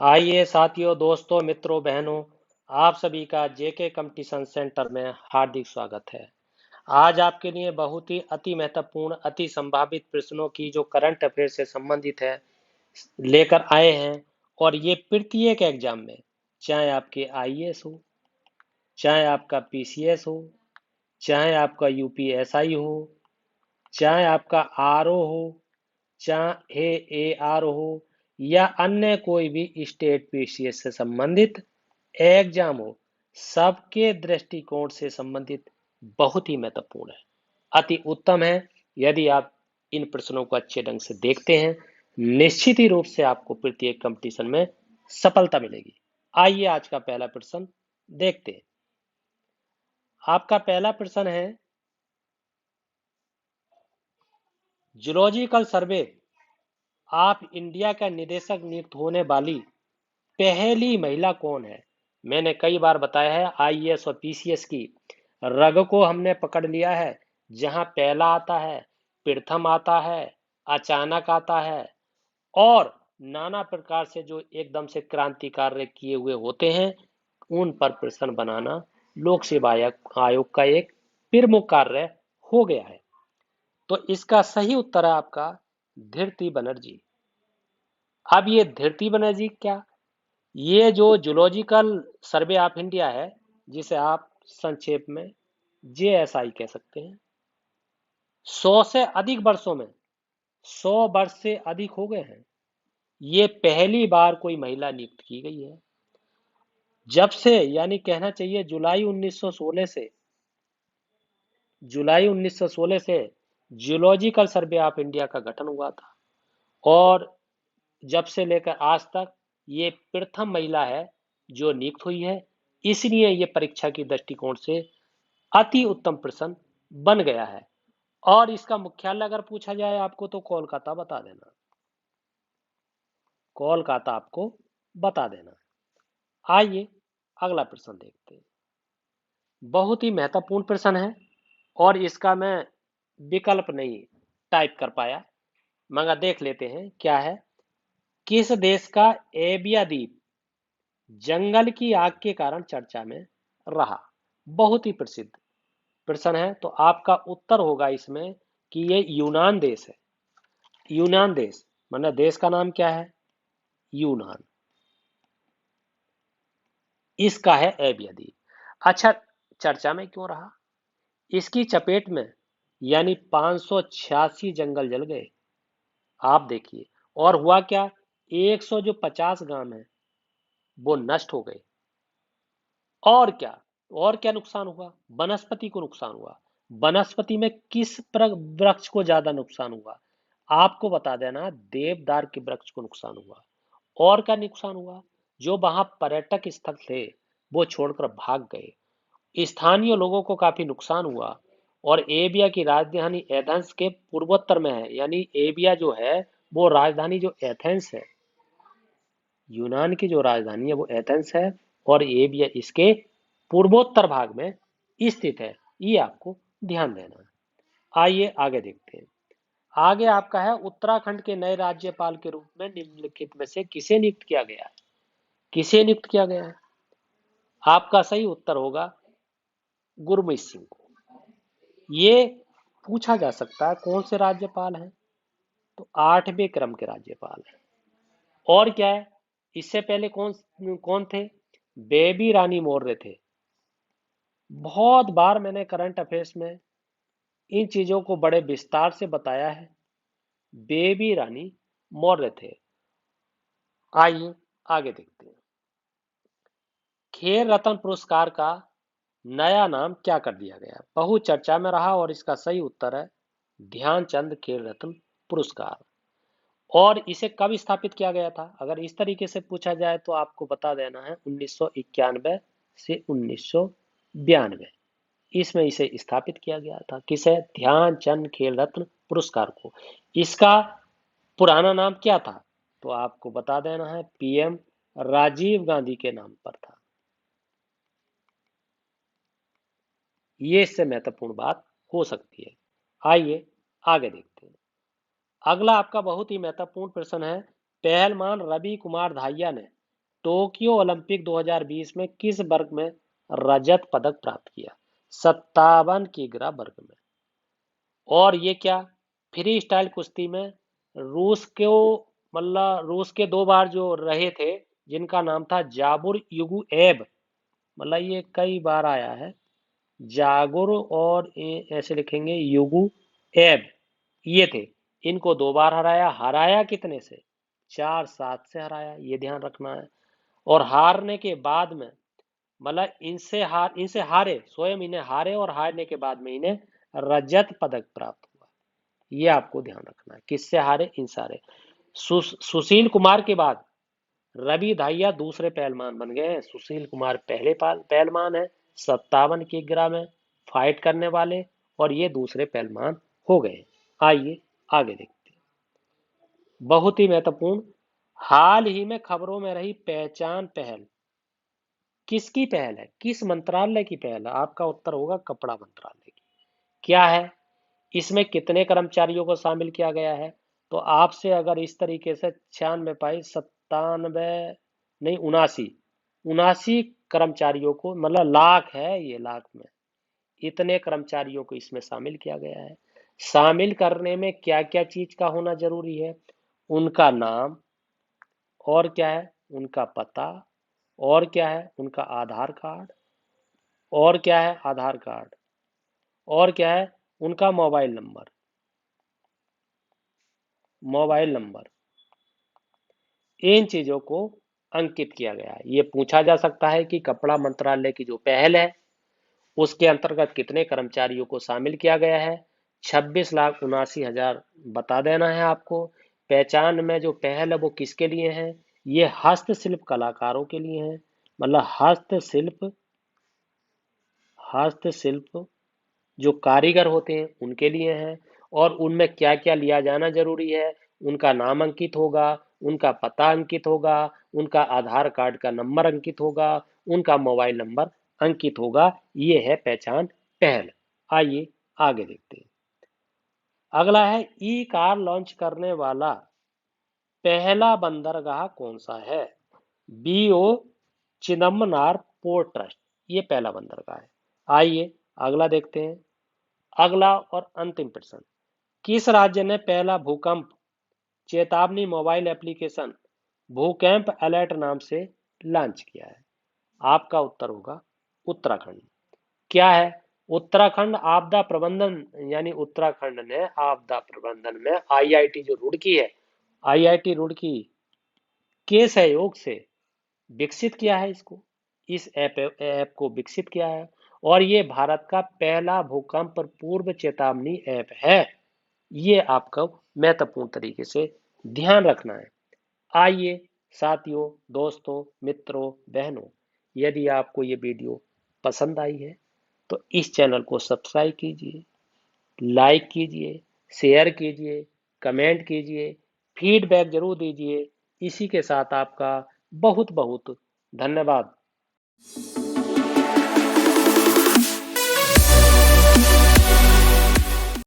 आइए साथियों, दोस्तों, मित्रों, बहनों, आप सभी का जेके कंपटीशन सेंटर में हार्दिक स्वागत है। आज आपके लिए बहुत ही अति महत्वपूर्ण, अति संभावित प्रश्नों की जो करंट अफेयर से संबंधित है, लेकर आए हैं। और ये प्रत्येक एग्जाम में, चाहे आपके आईएएस हो, चाहे आपका पीसीएस हो, चाहे आपका यूपीएसआई हो, चाहे आपका आरओ हो, चाहे एआर हो, या अन्य कोई भी स्टेट पीसीएस से संबंधित एग्जाम हो, सबके दृष्टिकोण से संबंधित बहुत ही महत्वपूर्ण है, अति उत्तम है। यदि आप इन प्रश्नों को अच्छे ढंग से देखते हैं, निश्चित ही रूप से आपको प्रत्येक कंपटीशन में सफलता मिलेगी। आइए आज का पहला प्रश्न देखते हैं। आपका पहला प्रश्न है, जूलॉजिकल सर्वे ऑफ इंडिया का निदेशक नियुक्त होने वाली पहली महिला कौन है? मैंने कई बार बताया है, आईएएस और पीसीएस की रग को हमने पकड़ लिया है। जहां पहला आता है, प्रथम आता है, अचानक आता है, और नाना प्रकार से जो एकदम से क्रांति कार्य किए हुए होते हैं, उन पर प्रश्न बनाना लोक सेवा आयोग का एक प्रमुख कार्य हो गया है। तो इसका सही उत्तर है आपका धृति बनर्जी। अब ये धृति बनर्जी क्या, ये जो जूलॉजिकल सर्वे ऑफ इंडिया है, जिसे आप संक्षेप में जेएसआई कह सकते हैं, 100 से अधिक वर्षों में, 100 वर्ष से अधिक हो गए हैं, ये पहली बार कोई महिला नियुक्त की गई है। जब से, यानी कहना चाहिए जुलाई 1916 से जूलॉजिकल सर्वे ऑफ इंडिया का गठन हुआ था। और जब से लेकर आज तक ये प्रथम महिला है जो नियुक्त हुई है। इसलिए ये परीक्षा की दृष्टिकोण से अति उत्तम प्रश्न बन गया है। और इसका मुख्यालय अगर पूछा जाए आपको, तो कोलकाता बता देना, कोलकाता आपको बता देना। आइए अगला प्रश्न देखते हैं। बहुत ही महत्वपूर्ण प्रश्न है, और इसका मैं विकल्प नहीं टाइप कर पाया, मगर देख लेते हैं क्या है। किस देश का एबिया द्वीप जंगल की आग के कारण चर्चा में रहा? बहुत ही प्रसिद्ध प्रश्न है। तो आपका उत्तर होगा इसमें कि ये यूनान देश है। यूनान देश, मतलब देश का नाम क्या है? यूनान। इसका है एबिया द्वीप। अच्छा, चर्चा में क्यों रहा? इसकी चपेट में यानी 586 जंगल जल गए, आप देखिए। और हुआ क्या, 100 जो 50 गांव है वो नष्ट हो गए। और क्या, और क्या नुकसान हुआ? वनस्पति को नुकसान हुआ। वनस्पति में किस वृक्ष को ज्यादा नुकसान हुआ? आपको बता देना, देवदार के वृक्ष को नुकसान हुआ। और क्या नुकसान हुआ? जो वहां पर्यटक स्थल थे वो छोड़कर भाग गए। स्थानीय लोगों को काफी नुकसान हुआ। और एबिया की राजधानी एथेंस के पूर्वोत्तर में है, यानी एबिया जो है वो राजधानी जो एथेंस है, यूनान की जो राजधानी है वो एथेंस है, और एबिया इसके पूर्वोत्तर भाग में स्थित है। ये आपको ध्यान देना है। आइए आगे देखते हैं। आगे आपका है, उत्तराखंड के नए राज्यपाल के रूप में निम्नलिखित में से किसे नियुक्त किया गया है? किसे नियुक्त किया गया है? आपका सही उत्तर होगा गुरमीत सिंह को। ये पूछा जा सकता है कौन से राज्यपाल हैं, तो 8वें क्रम के राज्यपाल हैं। और क्या है, इससे पहले कौन कौन थे? बेबी रानी मौर्य थे। बहुत बार मैंने करंट अफेयर्स में इन चीजों को बड़े विस्तार से बताया है। बेबी रानी मौर्य थे। आइए आगे देखते हैं। खेल रत्न पुरस्कार का नया नाम क्या कर दिया गया? बहुत चर्चा में रहा, और इसका सही उत्तर है ध्यानचंद खेल रत्न पुरस्कार। और इसे कब स्थापित किया गया था? अगर इस तरीके से पूछा जाए तो आपको बता देना है 1991 से 1992, इसमें इसे स्थापित किया गया था। किसे? ध्यानचंद खेल रत्न पुरस्कार को। इसका पुराना नाम क्या था? तो आपको बता देना है पीएम राजीव गांधी के नाम पर था। ये इससे महत्वपूर्ण बात हो सकती है। आइए आगे देखते हैं। अगला आपका बहुत ही महत्वपूर्ण प्रश्न है, पहलवान रवि कुमार धाहिया ने टोक्यो ओलंपिक 2020 में किस वर्ग में रजत पदक प्राप्त किया? 57 किग्रा वर्ग में। और ये क्या, फ्री स्टाइल कुश्ती में रूस को, मतलब रूस के 2 बार जो रहे थे, जिनका नाम था जाबुर युगुएब, मतलब ये कई बार आया है, जागुर और ऐसे लिखेंगे युगु एब, ये थे। इनको 2 बार हराया। हराया कितने से? 4-7 से हराया, ये ध्यान रखना है। और हारने के बाद में, मतलब इनसे हारे, स्वयं इन्हें हारे और हारने के बाद में इन्हें रजत पदक प्राप्त हुआ। ये आपको ध्यान रखना है, किससे हारे? इनसे हारे। सुशील कुमार के बाद रवि धाहिया दूसरे पहलवान बन गए हैं। सुशील कुमार पहले पहलवान है 57 किग्रा में फाइट करने वाले, और ये दूसरे पहलवान हो गए। आइए आगे देखते हैं। बहुत ही महत्वपूर्ण, हाल ही में खबरों में रही पहचान पहल किसकी पहल है? किस मंत्रालय की पहल है? आपका उत्तर होगा कपड़ा मंत्रालय की। क्या है? इसमें कितने कर्मचारियों को शामिल किया गया है? तो आपसे अगर इस तरीके से 96 97, नहीं 79 कर्मचारियों को, मतलब लाख है ये, लाख में इतने कर्मचारियों को इसमें शामिल किया गया है। शामिल करने में क्या क्या चीज का होना जरूरी है? उनका नाम, और क्या है? उनका पता, और क्या है? उनका आधार कार्ड, और क्या है? आधार कार्ड, और क्या है? उनका मोबाइल नंबर। इन चीजों को अंकित किया गया है। ये पूछा जा सकता है कि कपड़ा मंत्रालय की जो पहल है उसके अंतर्गत कितने कर्मचारियों को शामिल किया गया है? 26,79,000 बता देना है आपको। पहचान में जो पहल है वो किसके लिए है? ये हस्तशिल्प कलाकारों के लिए है, मतलब हस्तशिल्प जो कारीगर होते हैं उनके लिए है। और उनमें क्या क्या लिया जाना जरूरी है? उनका नाम अंकित होगा, उनका पता अंकित होगा, उनका आधार कार्ड का नंबर अंकित होगा, उनका मोबाइल नंबर अंकित होगा। ये है पहचान पहल। आइए आगे देखते हैं। अगला है, ई कार लॉन्च करने वाला पहला बंदरगाह कौन सा है? बीओ चिदम्बनार पोर्ट ट्रस्ट, ये पहला बंदरगाह है। आइए अगला देखते हैं। अगला और अंतिम प्रश्न, किस राज्य ने पहला भूकंप चेतावनी मोबाइल एप्लीकेशन भूकंप अलर्ट नाम से लॉन्च किया है? आपका उत्तर होगा उत्तराखंड। क्या है? उत्तराखंड आपदा प्रबंधन, यानी उत्तराखंड ने आपदा प्रबंधन में आईआईटी जो रुड़की है, आईआईटी रुड़की के सहयोग से विकसित किया है इसको, इस ऐप को विकसित किया है। और ये भारत का पहला भूकंप पूर्व चेतावनी ऐप है। ये आपको महत्वपूर्ण तरीके से ध्यान रखना है। आइए साथियों, दोस्तों, मित्रों, बहनों, यदि आपको ये वीडियो पसंद आई है तो इस चैनल को सब्सक्राइब कीजिए, लाइक कीजिए, शेयर कीजिए, कमेंट कीजिए, फीडबैक जरूर दीजिए। इसी के साथ आपका बहुत बहुत धन्यवाद।